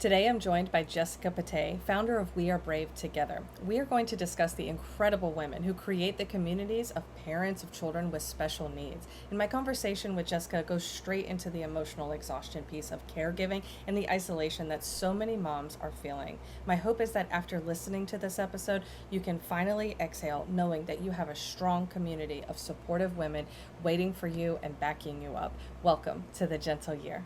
Today I'm joined by Jessica Patay, founder of We Are Brave Together. We are going to discuss the incredible women who create the communities of parents of children with special needs. And my conversation with Jessica goes straight into the emotional exhaustion piece of caregiving and the isolation that so many moms are feeling. My hope is that after listening to this episode, you can finally exhale knowing that you have a strong community of supportive women waiting for you and backing you up. Welcome to the Gentle Year.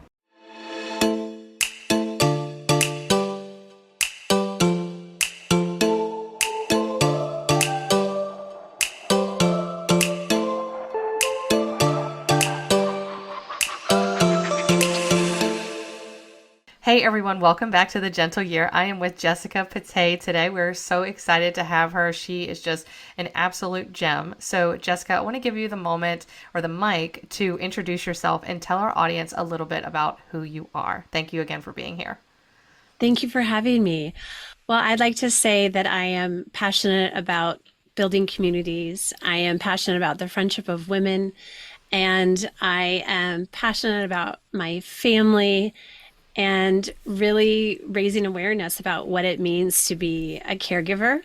Hey everyone, welcome back to the Gentle Year. I am with Jessica Patay today. We're so excited to have her. She is just an absolute gem. So Jessica, I want to give you the moment or the mic to introduce yourself and tell our audience a little bit about who you are. Thank you again for being here. Thank you for having me. Well, I'd like to say that I am passionate about building communities. I am passionate about the friendship of women, and I am passionate about my family and really raising awareness about what it means to be a caregiver.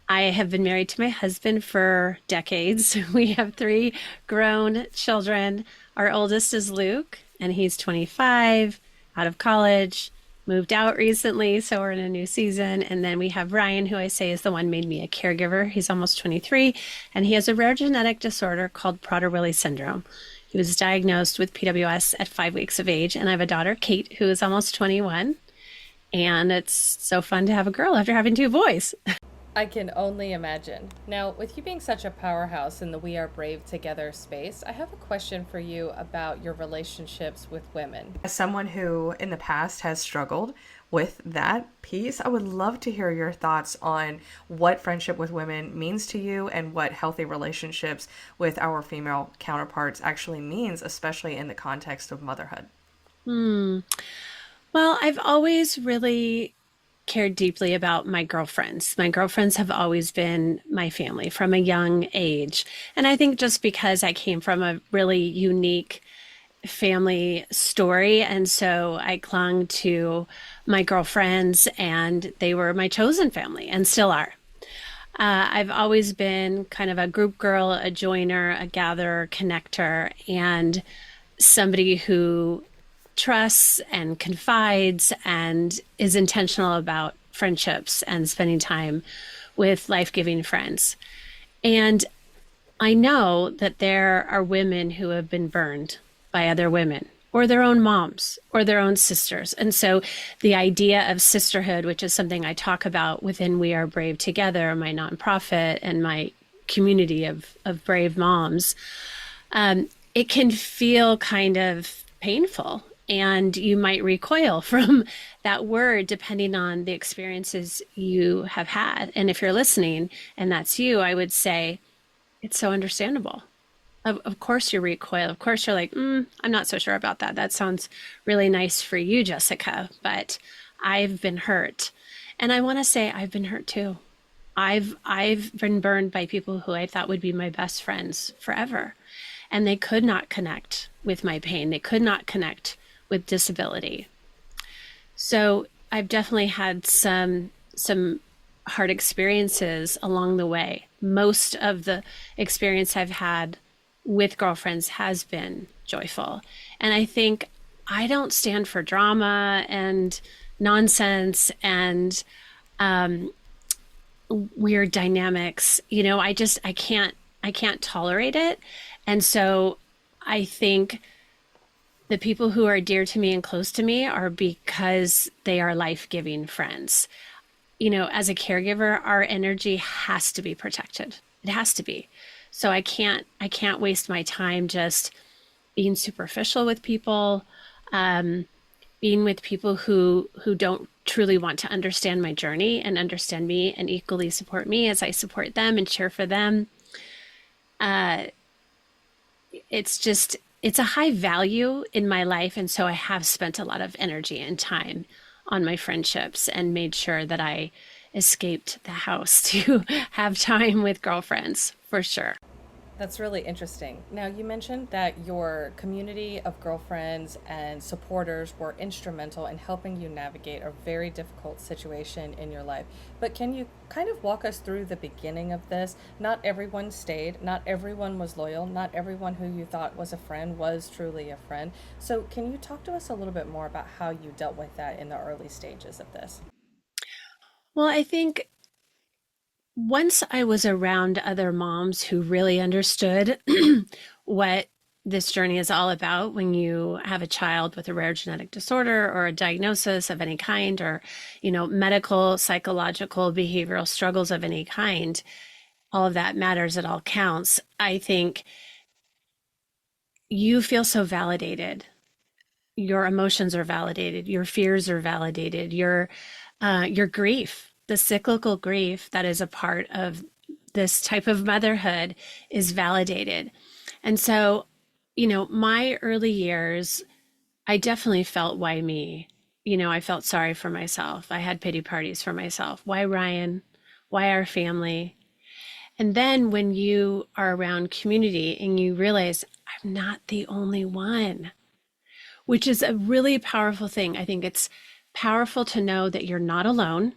I have been married to my husband for decades. We have three grown children. Our oldest is Luke, and he's 25, out of college, moved out recently, so we're in a new season. And then we have Ryan, who I say is the one made me a caregiver. He's almost 23, and he has a rare genetic disorder called Prader-Willi syndrome. He was diagnosed with PWS at 5 weeks of age, and I have a daughter, Kate, who is almost 21, and it's so fun to have a girl after having two boys. I can only imagine. Now, with you being such a powerhouse in the We Are Brave Together space, I have a question for you about your relationships with women. As someone who in the past has struggled with that piece, I would love to hear your thoughts on what friendship with women means to you and what healthy relationships with our female counterparts actually means, especially in the context of motherhood. Well, I've always really cared deeply about my girlfriends. My girlfriends have always been my family from a young age. And I think just because I came from a really unique family story, and so I clung to my girlfriends, and they were my chosen family and still are. I've always been kind of a group girl, a joiner, a gatherer, connector, and somebody who trusts and confides and is intentional about friendships and spending time with life-giving friends. And I know that there are women who have been burned by other women or their own moms or their own sisters. And so the idea of sisterhood, which is something I talk about within We Are Brave Together, my nonprofit and my community of brave moms, it can feel kind of painful. And you might recoil from that word depending on the experiences you have had. And if you're listening and that's you, I would say it's so understandable. Of course you recoil. Of course you're like, I'm not so sure about that. That sounds really nice for you, Jessica, but I've been hurt. And I want to say I've been hurt too. I've been burned by people who I thought would be my best friends forever. And they could not connect with my pain. They could not connect with disability. So I've definitely had some hard experiences along the way. Most of the experience I've had with girlfriends has been joyful. And I think I don't stand for drama and nonsense and weird dynamics. I can't tolerate it. And so I think the people who are dear to me and close to me are because they are life-giving friends. As a caregiver, our energy has to be protected. It has to be. So I can't waste my time just being superficial with people, being with people who don't truly want to understand my journey and understand me and equally support me as I support them and cheer for them. It's a high value in my life. And so I have spent a lot of energy and time on my friendships and made sure that I escaped the house to have time with girlfriends, for sure. That's really interesting. Now, you mentioned that your community of girlfriends and supporters were instrumental in helping you navigate a very difficult situation in your life. But can you kind of walk us through the beginning of this? Not everyone stayed, not everyone was loyal, not everyone who you thought was a friend was truly a friend. So, can you talk to us a little bit more about how you dealt with that in the early stages of this? Well, I think once I was around other moms who really understood what this journey is all about when you have a child with a rare genetic disorder or a diagnosis of any kind, or medical, psychological, behavioral struggles of any kind, all of that matters, it all counts. I think you feel so validated, your emotions are validated, your fears are validated, your grief, the cyclical grief that is a part of this type of motherhood, is validated. And so, my early years, I definitely felt, why me? I felt sorry for myself. I had pity parties for myself. Why Ryan? Why our family? And then when you are around community and you realize I'm not the only one, which is a really powerful thing. I think it's powerful to know that you're not alone,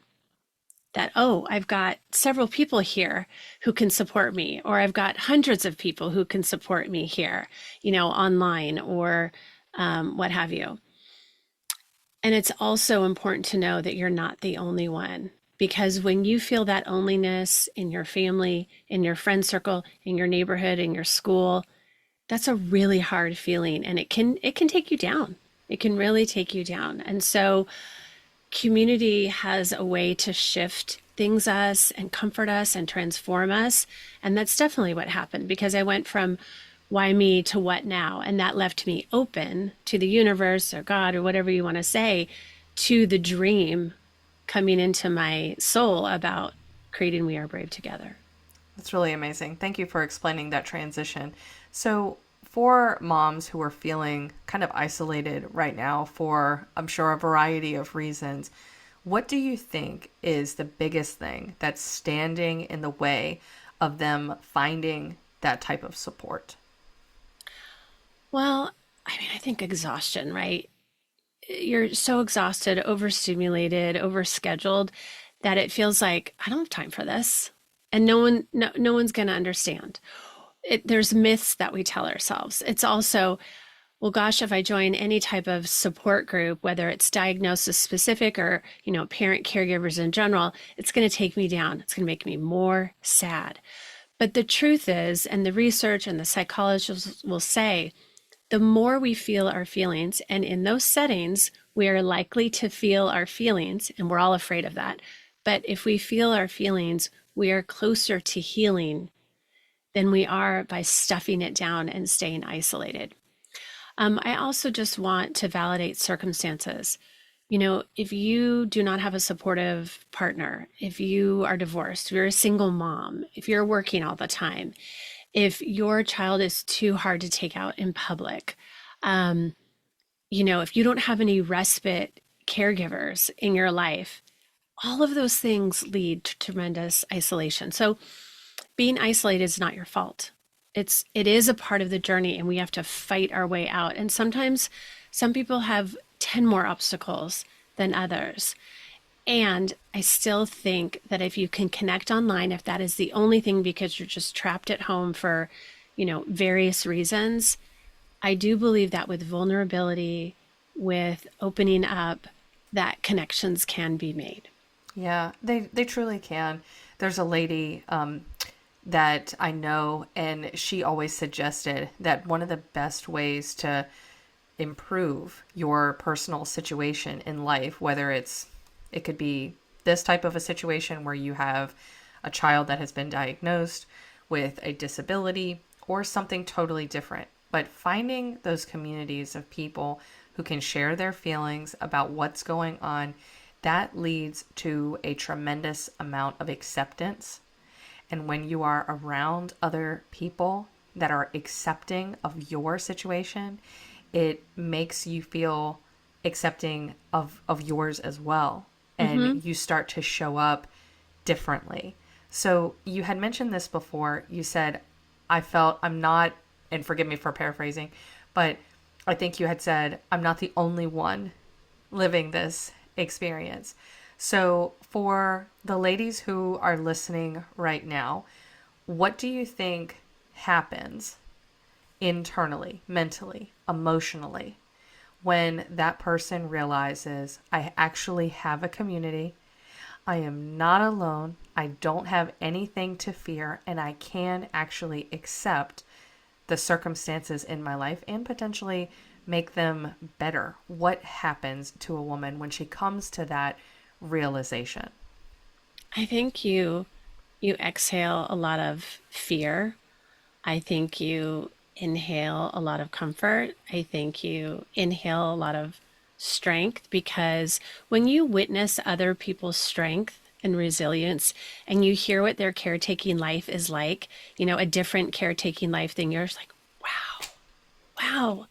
that, oh, I've got several people here who can support me, or I've got hundreds of people who can support me here, online or what have you. And it's also important to know that you're not the only one. Because when you feel that loneliness in your family, in your friend circle, in your neighborhood, in your school, that's a really hard feeling, and it can take you down. It can really take you down. And so community has a way to shift things us and comfort us and transform us. And that's definitely what happened, because I went from why me to what now. And that left me open to the universe or God or whatever you want to say, to the dream coming into my soul about creating We Are Brave together. That's really amazing. Thank you for explaining that transition. So, for moms who are feeling kind of isolated right now for, I'm sure, a variety of reasons, what do you think is the biggest thing that's standing in the way of them finding that type of support? Well, I think exhaustion, right? You're so exhausted, overstimulated, overscheduled, that it feels like I don't have time for this. And no one's going to understand. There's myths that we tell ourselves. It's also, well, gosh, if I join any type of support group, whether it's diagnosis specific or, parent caregivers in general, it's going to take me down. It's going to make me more sad. But the truth is, and the research and the psychologists will say, the more we feel our feelings, and in those settings, we are likely to feel our feelings, and we're all afraid of that. But if we feel our feelings, we are closer to healing than we are by stuffing it down and staying isolated. I also just want to validate circumstances. If you do not have a supportive partner, if you are divorced, if you're a single mom, if you're working all the time, if your child is too hard to take out in public, if you don't have any respite caregivers in your life, all of those things lead to tremendous isolation. So being isolated is not your fault. It is a part of the journey, and we have to fight our way out. And sometimes some people have 10 more obstacles than others. And I still think that if you can connect online, if that is the only thing because you're just trapped at home for, various reasons, I do believe that with vulnerability, with opening up, that connections can be made. Yeah, they truly can. There's a lady that I know, and she always suggested that one of the best ways to improve your personal situation in life, whether it could be this type of a situation where you have a child that has been diagnosed with a disability or something totally different, but finding those communities of people who can share their feelings about what's going on, that leads to a tremendous amount of acceptance. And when you are around other people that are accepting of your situation, it makes you feel accepting of yours as well. Mm-hmm. And you start to show up differently. So you had mentioned this before. You said, I felt I'm not, and forgive me for paraphrasing, but I think you had said, I'm not the only one living this experience. So, for the ladies who are listening right now, what do you think happens internally, mentally, emotionally, when that person realizes I actually have a community, I am not alone, I don't have anything to fear, and I can actually accept the circumstances in my life and potentially make them better? What happens to a woman when she comes to that realization? I think you exhale a lot of fear. I think you inhale a lot of comfort. I think you inhale a lot of strength, because when you witness other people's strength and resilience and you hear what their caretaking life is like, a different caretaking life than yours, like, wow, wow,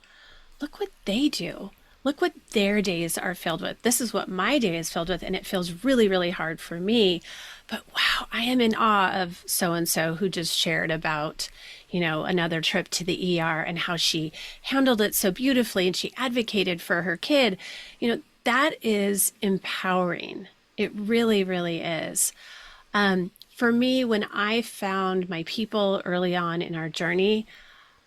look what they do. Look what their days are filled with. This is what my day is filled with, and it feels really, really hard for me. But wow, I am in awe of so and so who just shared about, another trip to the ER and how she handled it so beautifully and she advocated for her kid. That is empowering. It really, really is. For me, when I found my people early on in our journey,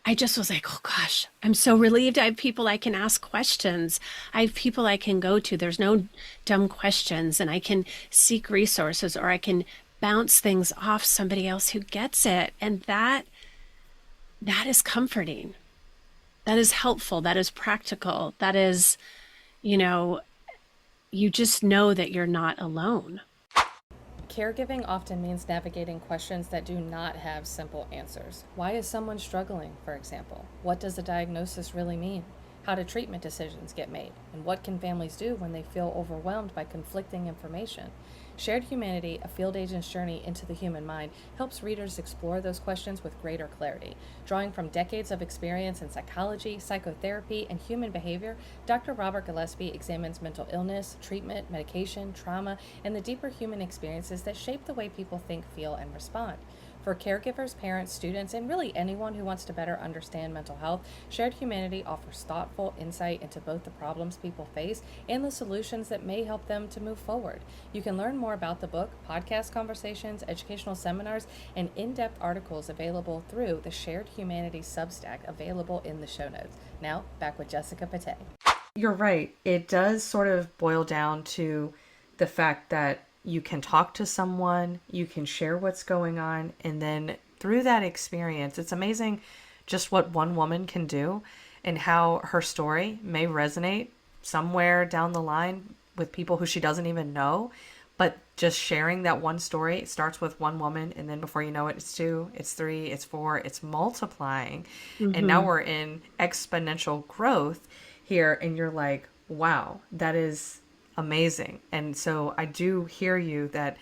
I just was like, oh gosh, I'm so relieved I have people I can ask questions. I have people I can go to. There's no dumb questions, and I can seek resources, or I can bounce things off somebody else who gets it. And that is comforting. That is helpful. That is practical. That is, you know, you just know that you're not alone. Caregiving often means navigating questions that do not have simple answers. Why is someone struggling, for example? What does a diagnosis really mean? How do treatment decisions get made? And what can families do when they feel overwhelmed by conflicting information? Shared Humanity, a field agent's journey into the human mind, helps readers explore those questions with greater clarity. Drawing from decades of experience in psychology, psychotherapy, and human behavior, Dr. Robert Gillespie examines mental illness, treatment, medication, trauma, and the deeper human experiences that shape the way people think, feel, and respond. For caregivers, parents, students, and really anyone who wants to better understand mental health, Shared Humanity offers thoughtful insight into both the problems people face and the solutions that may help them to move forward. You can learn more about the book, podcast conversations, educational seminars, and in-depth articles available through the Shared Humanity Substack available in the show notes. Now, back with Jessica Patay. You're right. It does sort of boil down to the fact that you can talk to someone, you can share what's going on, and then through that experience, it's amazing just what one woman can do and how her story may resonate somewhere down the line with people who she doesn't even know. But just sharing that one story, it starts with one woman, and then before you know it, it's two, it's three, it's four, it's multiplying. And now we're in exponential growth here, and you're like, wow, that is amazing. And so I do hear you that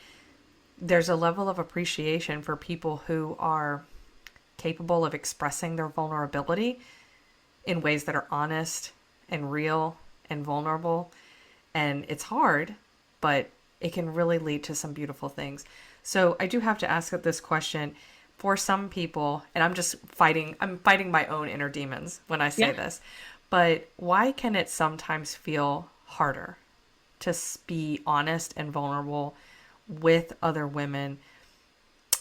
there's a level of appreciation for people who are capable of expressing their vulnerability in ways that are honest and real and vulnerable. And it's hard, but it can really lead to some beautiful things. So I do have to ask this question for some people, and I'm fighting my own inner demons when I say this, but why can it sometimes feel harder to be honest and vulnerable with other women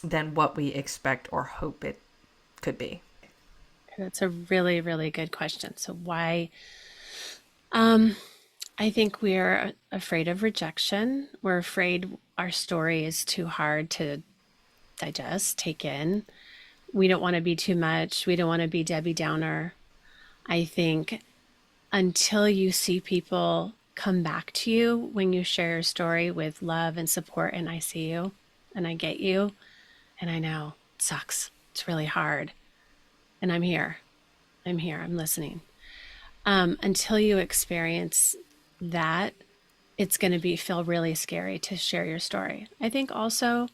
than what we expect or hope it could be? That's a really, really good question. So why? I think we're afraid of rejection. We're afraid our story is too hard to digest, take in. We don't want to be too much. We don't want to be Debbie Downer. I think until you see people come back to you when you share your story with love and support, and I see you and I get you, and I know it sucks. It's really hard. And I'm here. I'm here. I'm listening. Until you experience that, it's going to feel really scary to share your story. I think also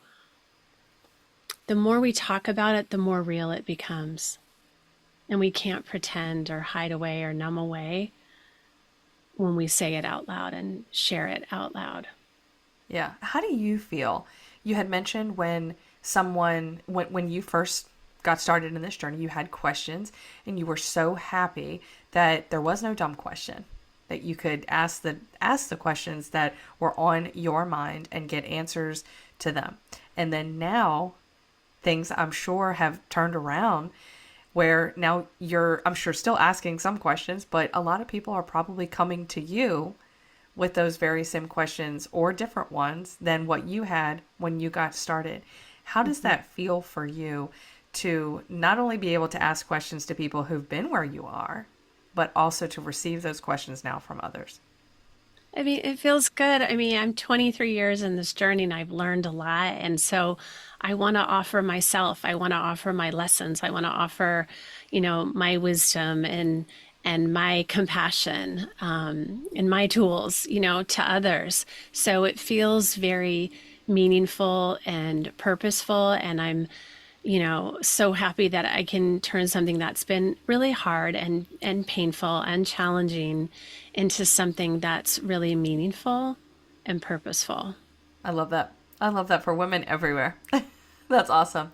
the more we talk about it, the more real it becomes. And we can't pretend or hide away or numb away when we say it out loud and share it out loud. Yeah. How do you feel? You had mentioned when you first got started in this journey, you had questions, and you were so happy that there was no dumb question, that you could ask the questions that were on your mind and get answers to them. And then now things, I'm sure, have turned around where now you're, I'm sure, still asking some questions, but a lot of people are probably coming to you with those very same questions or different ones than what you had when you got started. How does that feel for you to not only be able to ask questions to people who've been where you are, but also to receive those questions now from others? I mean, it feels good. I mean, I'm 23 years in this journey and I've learned a lot. And so I want to offer myself. I want to offer my lessons. I want to offer, my wisdom and my compassion, and my tools, to others. So it feels very meaningful and purposeful. And I'm, so happy that I can turn something that's been really hard and painful and challenging into something that's really meaningful and purposeful. I love that. I love that for women everywhere. That's awesome.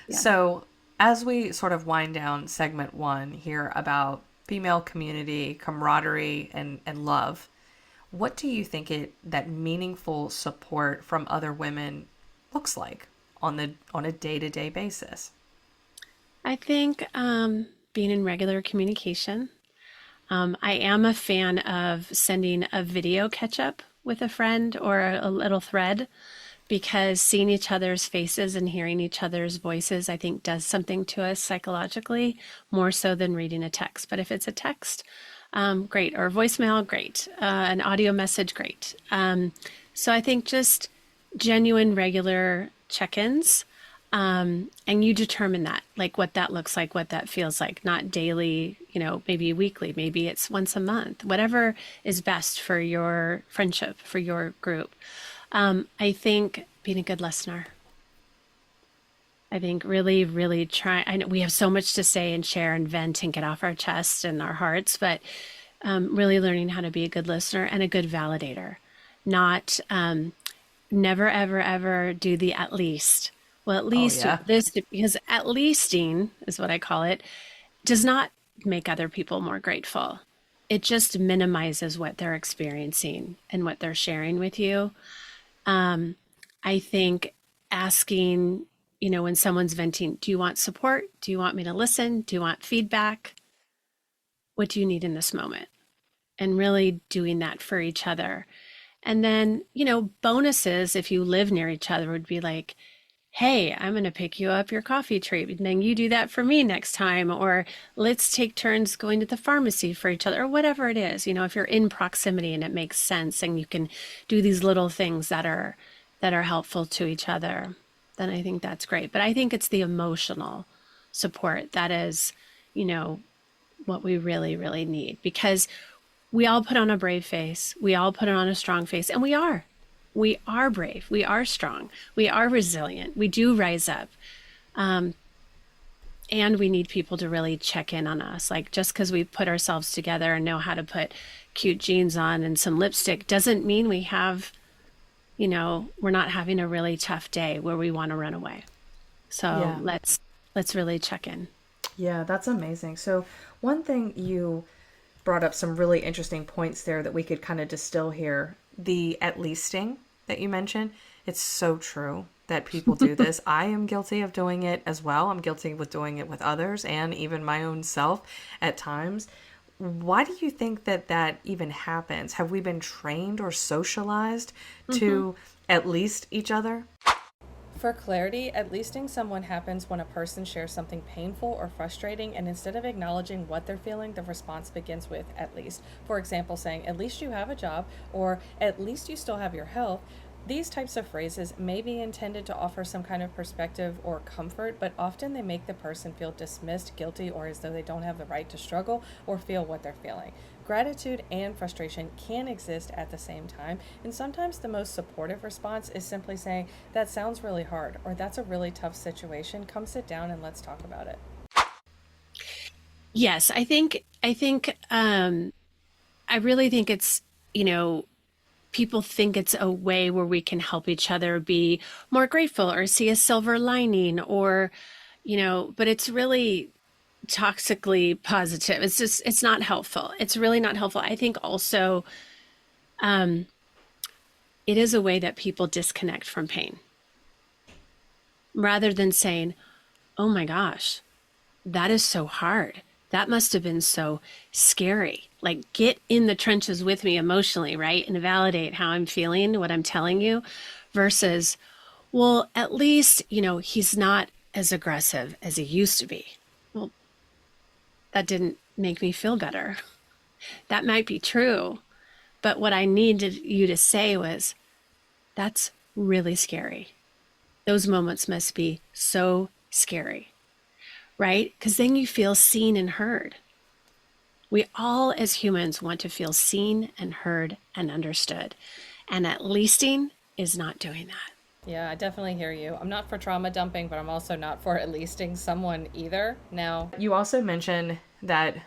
Yeah. So, as we sort of wind down segment one here about female community, camaraderie, and love, what do you think that meaningful support from other women looks like on a day-to-day basis? I think being in regular communication. I am a fan of sending a video catch up with a friend or a little thread because seeing each other's faces and hearing each other's voices, I think, does something to us psychologically more so than reading a text. But if it's a text, great, or a voicemail, great, an audio message, great. So I think just genuine, regular check ins. And you determine that, like what that looks like, what that feels like, not daily, maybe weekly, maybe it's once a month, whatever is best for your friendship, for your group. I think being a good listener. I think really, really try. I know we have so much to say and share and vent and get off our chest and our hearts, but really learning how to be a good listener and a good validator. Not never, ever, ever do the at least. Well, at Oh, least yeah. this, because at leasting is what I call it, does not make other people more grateful. It just minimizes what they're experiencing and what they're sharing with you. I think asking, when someone's venting, do you want support? Do you want me to listen? Do you want feedback? What do you need in this moment? And really doing that for each other. And then, bonuses if you live near each other would be like, hey, I'm going to pick you up your coffee treat. And then you do that for me next time. Or let's take turns going to the pharmacy for each other, or whatever it is. If you're in proximity and it makes sense and you can do these little things that are helpful to each other, then I think that's great. But I think it's the emotional support that is, what we really, really need, because we all put on a brave face. We all put on a strong face, and we are. We are brave. We are strong. We are resilient. We do rise up. And we need people to really check in on us. Like, just because we put ourselves together and know how to put cute jeans on and some lipstick doesn't mean we have, we're not having a really tough day where we want to run away. So Yeah. let's really check in. Yeah, that's amazing. So, one thing you brought up some really interesting points there that we could kind of distill here. The at leasting that you mentioned, it's so true that people do this. I am guilty of doing it as well. I'm guilty with doing it with others and even my own self at times. Why do you think that even happens? Have we been trained or socialized to at least each other? For clarity, at leasting someone happens when a person shares something painful or frustrating, and instead of acknowledging what they're feeling, the response begins with at least. For example, saying, at least you have a job, or at least you still have your health. These types of phrases may be intended to offer some kind of perspective or comfort, but often they make the person feel dismissed, guilty, or as though they don't have the right to struggle or feel what they're feeling. Gratitude and frustration can exist at the same time, and sometimes the most supportive response is simply saying, that sounds really hard, or that's a really tough situation. Come sit down and let's talk about it. Yes, I really think it's, people think it's a way where we can help each other be more grateful or see a silver lining or, but it's really toxically positive. It's not helpful. It's really not helpful. I think also it is a way that people disconnect from pain rather than saying, oh my gosh, that is so hard. That must have been so scary. Like, get in the trenches with me emotionally, right? And validate how I'm feeling, what I'm telling you, versus, well, at least, he's not as aggressive as he used to be. Well, that didn't make me feel better. That might be true. But what I needed you to say was, that's really scary. Those moments must be so scary, right? Because then you feel seen and heard. We all, as humans, want to feel seen and heard and understood. And at leasting is not doing that. Yeah, I definitely hear you. I'm not for trauma dumping, but I'm also not for at leasting someone either. Now, you also mentioned that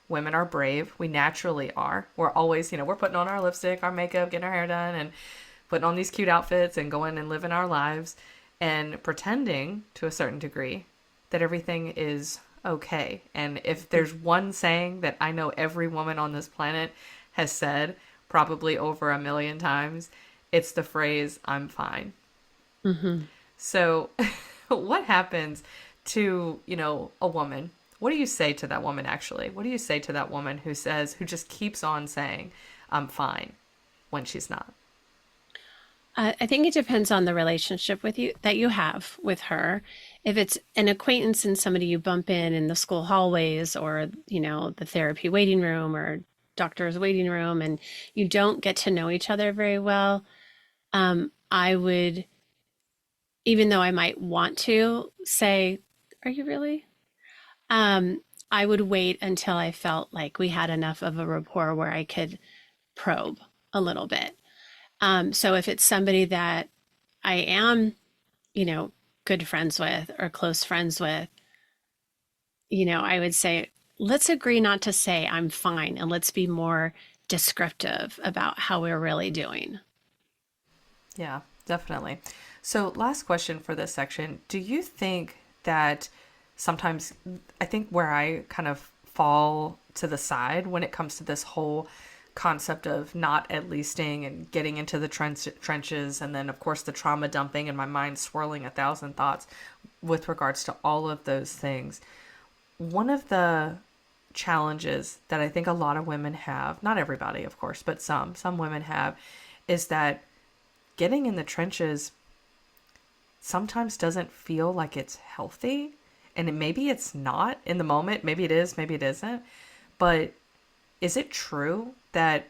women are brave. We naturally are. We're always, we're putting on our lipstick, our makeup, getting our hair done, and putting on these cute outfits and going and living our lives and pretending to a certain degree that everything is okay. And if there's one saying that I know every woman on this planet has said probably over 1,000,000 times, it's the phrase, I'm fine. Mm-hmm. So what happens to, a woman? What do you say to that woman actually? What do you say to that woman who just keeps on saying, I'm fine when she's not? I think it depends on the relationship with you that you have with her. If it's an acquaintance and somebody you bump in the school hallways or, the therapy waiting room or doctor's waiting room, and you don't get to know each other very well, I would, even though I might want to say, are you really? I would wait until I felt like we had enough of a rapport where I could probe a little bit. So if it's somebody that I am, good friends with or close friends with, I would say, let's agree not to say I'm fine and let's be more descriptive about how we're really doing. Yeah, definitely. So, last question for this section. Do you think that sometimes, I think where I kind of fall to the side when it comes to this whole concept of not at leasting and getting into the trenches, and then, of course, the trauma dumping and my mind swirling 1,000 thoughts with regards to all of those things. One of the challenges that I think a lot of women have, not everybody, of course, but some women have, is that getting in the trenches sometimes doesn't feel like it's healthy. And maybe it's not in the moment. Maybe it is, maybe it isn't. But is it true that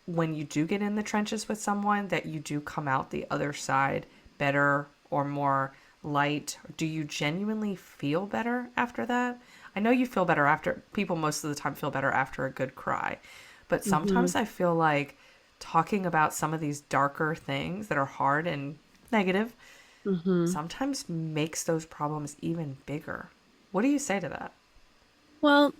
when you do get in the trenches with someone that you do come out the other side better or more light? Do you genuinely feel better after that? I know you feel better after, people most of the time feel better after a good cry. But sometimes I feel like talking about some of these darker things that are hard and negative sometimes makes those problems even bigger. What do you say to that? Well,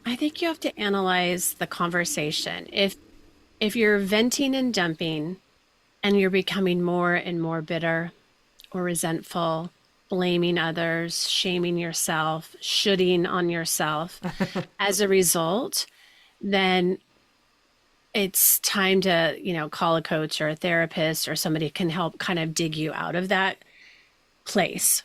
I think you have to analyze the conversation. If you're venting and dumping and you're becoming more and more bitter or resentful, blaming others, shaming yourself, shooting on yourself as a result, then it's time to, call a coach or a therapist or somebody who can help kind of dig you out of that place.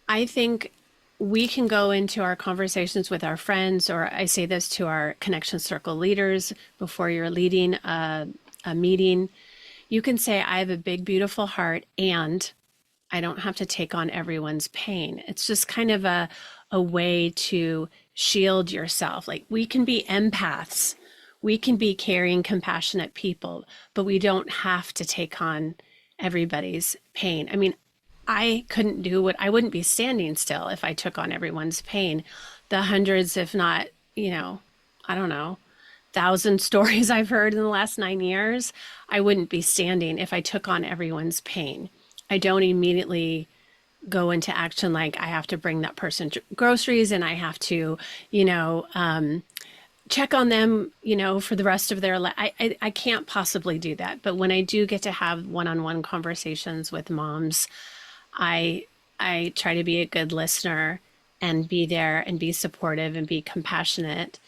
I think we can go into our conversations with our friends, or I say this to our connection circle leaders before you're leading a meeting. You can say, I have a big, beautiful heart, and I don't have to take on everyone's pain. It's just kind of a way to shield yourself. Like, we can be empaths. We can be caring, compassionate people, but we don't have to take on everybody's pain. I mean, I couldn't do what I wouldn't be standing still if I took on everyone's pain. The hundreds, if not, I don't know, 1,000 stories I've heard in the last 9 years, I wouldn't be standing if I took on everyone's pain. I don't immediately go into action like I have to bring that person groceries and I have to, check on them, for the rest of their life. I can't possibly do that. But when I do get to have one-on-one conversations with moms, I I try to be a good listener and be there and be supportive and be compassionate.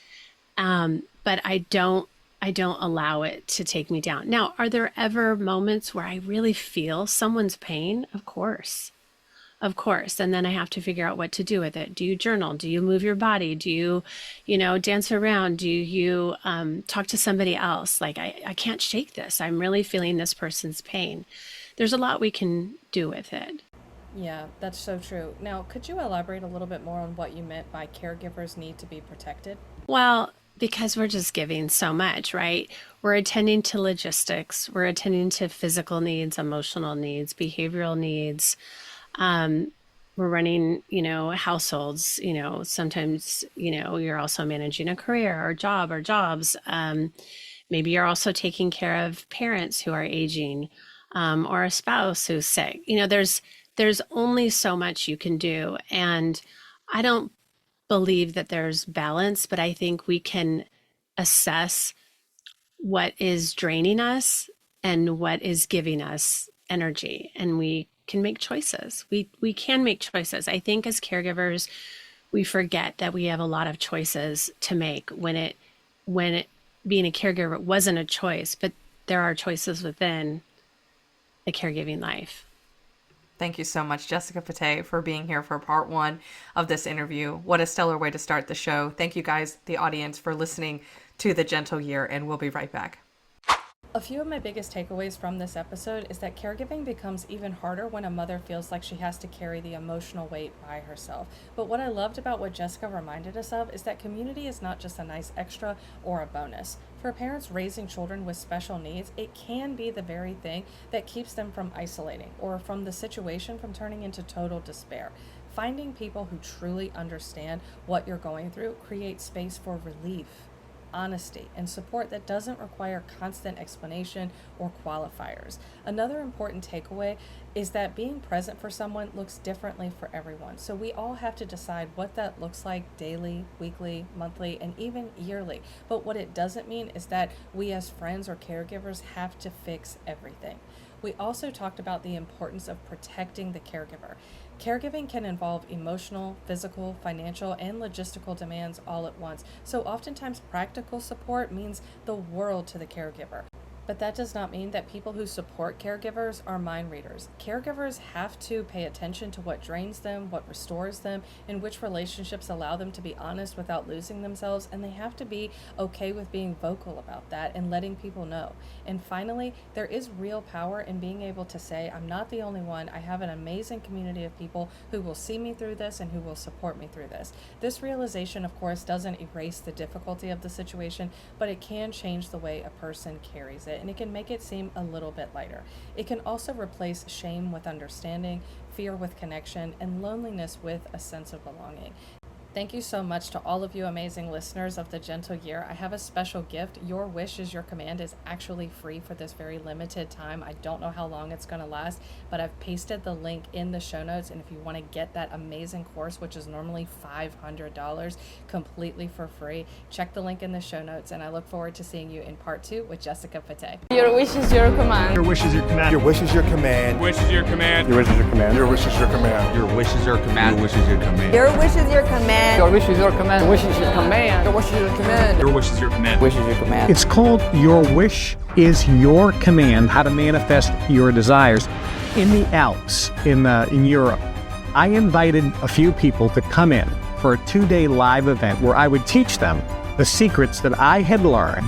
But I don't allow it to take me down. Now, are there ever moments where I really feel someone's pain? Of course. Of course. And then I have to figure out what to do with it. Do you journal? Do you move your body? Do you, dance around? Do you talk to somebody else? Like, I can't shake this. I'm really feeling this person's pain. There's a lot we can do with it. Yeah, that's so true. Now, could you elaborate a little bit more on what you meant by caregivers need to be protected? Well, because we're just giving so much, right? We're attending to logistics, we're attending to physical needs, emotional needs, behavioral needs. We're running, households, sometimes, you're also managing a career or job or jobs. Maybe you're also taking care of parents who are aging, or a spouse who's sick. There's only so much you can do. And I don't believe that there's balance, but I think we can assess what is draining us and what is giving us energy, and we can make choices. We can make choices. I think as caregivers, we forget that we have a lot of choices to make when being a caregiver wasn't a choice, but there are choices within the caregiving life. Thank you so much, Jessica Patay, for being here for part one of this interview. What a stellar way to start the show. Thank you guys, the audience, for listening to The Gentle Year, and we'll be right back. A few of my biggest takeaways from this episode is that caregiving becomes even harder when a mother feels like she has to carry the emotional weight by herself. But what I loved about what Jessica reminded us of is that community is not just a nice extra or a bonus. For parents raising children with special needs, it can be the very thing that keeps them from isolating or from the situation from turning into total despair. Finding people who truly understand what you're going through creates space for relief, honesty, and support that doesn't require constant explanation or qualifiers. Another important takeaway is that being present for someone looks differently for everyone. So we all have to decide what that looks like daily, weekly, monthly, and even yearly. But what it doesn't mean is that we as friends or caregivers have to fix everything. We also talked about the importance of protecting the caregiver. Caregiving can involve emotional, physical, financial, and logistical demands all at once. So oftentimes practical support means the world to the caregiver. But that does not mean that people who support caregivers are mind readers. Caregivers have to pay attention to what drains them, what restores them, and which relationships allow them to be honest without losing themselves, and they have to be okay with being vocal about that and letting people know. And finally, there is real power in being able to say, I'm not the only one. I have an amazing community of people who will see me through this and who will support me through this. This realization, of course, doesn't erase the difficulty of the situation, but it can change the way a person carries it. And it can make it seem a little bit lighter. It can also replace shame with understanding, fear with connection, and loneliness with a sense of belonging. Thank you so much to all of you amazing listeners of The Gentle Year. I have a special gift. Your Wish is Your Command is actually free for this very limited time. I don't know how long it's going to last, but I've pasted the link in the show notes. And if you want to get that amazing course, which is normally $500 completely for free, check the link in the show notes. And I look forward to seeing you in part 2 with Jessica Patay. Your wish is your command. Your wish is your command. Your wish is your command. Wish is your command. Your wish is your command. Your wish is your command. Your wish is your command. Your wish is your command. Your wish is your command. Your wish is your command. Your wish is your command. Your wish is your command. Your wish is your command. Wish is your command. It's called Your Wish is Your Command, how to manifest your desires. In the Alps, in Europe, I invited a few people to come in for a 2-day live event where I would teach them the secrets that I had learned,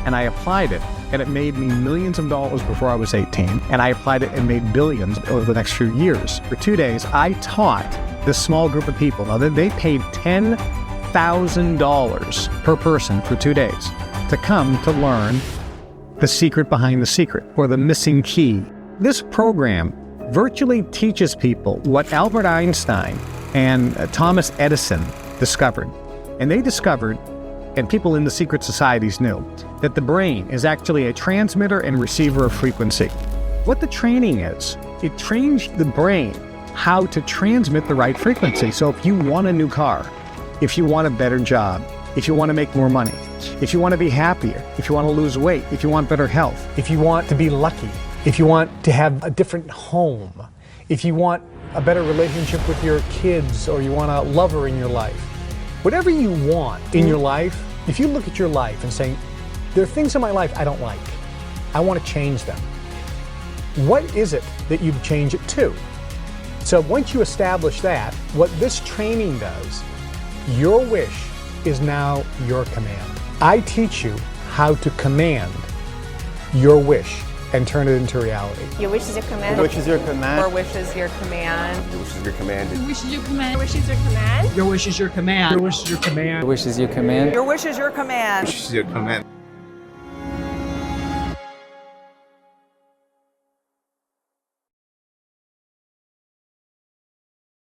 and I applied it. And it made me millions of dollars before I was 18. And I applied it and made billions over the next few years. For 2 days, I taught this small group of people. Now, they paid $10,000 per person for 2 days to come to learn the secret behind the secret, or the missing key. This program virtually teaches people what Albert Einstein and Thomas Edison discovered. And they discovered, and people in the secret societies knew, that the brain is actually a transmitter and receiver of frequency. What the training is, it trains the brain how to transmit the right frequency. So if you want a new car, if you want a better job, if you want to make more money, if you want to be happier, if you want to lose weight, if you want better health, if you want to be lucky, if you want to have a different home, if you want a better relationship with your kids, or you want a lover in your life. Whatever you want in your life, if you look at your life and say, there are things in my life I don't like, I want to change them. What is it that you'd change it to? So once you establish that, what this training does, your wish is now your command. I teach you how to command your wish and turn it into reality. Your wish is your command. Your wish is your command. Your wish is your command. Your wish is your command. Your wish is your command. Your wish is your command. Your wish is your command. Your wish is your command. Your wish is your command. Your wish is your command.